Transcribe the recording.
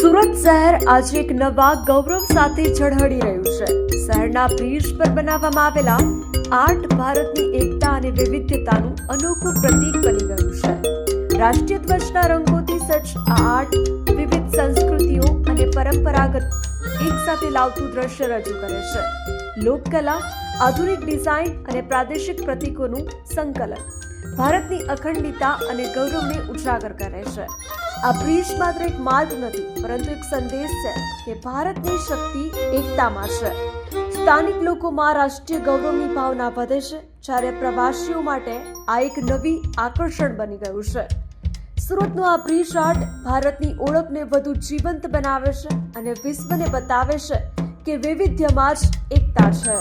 સુરત શહેર આજે એક નવા ગૌરવ સાથે ઝળહળી રહ્યું છે. શહેરના બ્રિજ પર બનાવવામાં આવેલા આર્ટ ભારતની એકતા અને વિવિધતાનું અનોખું પ્રતીક બની ગયું છે. રાષ્ટ્રીય ધ્વજના રંગોથી સજ્જ આ આર્ટ વિવિધ સંસ્કૃતિઓ અને પરંપરાગત એક સાથે લાવતું દ્રશ્ય રજૂ કરે છે. લોકકલા, આધુનિક ડિઝાઇન અને પ્રાદેશિક પ્રતીકોનું સંકલન ભારતની અખંડિતતા અને ગૌરવને ઉજાગર કરે છે. આ બ્રિજ માત્ર એક માર્ગ નથી, પરંતુ એક સંદેશ છે કે ભારતની શક્તિ એકતામાં છે. સ્થાનિક લોકોમાં રાષ્ટ્રીય ગૌરવની ભાવના વધે છે, જ્યારે પ્રવાસીઓ માટે આ એક નવી આકર્ષણ બની ગયું છે. સુરતનો આ બ્રિજ આર્ટ ભારતની ઓળખને વધુ જીવંત બનાવે છે અને વિશ્વને બતાવે છે કે વૈવિધ્યમાં જ એકતા છે.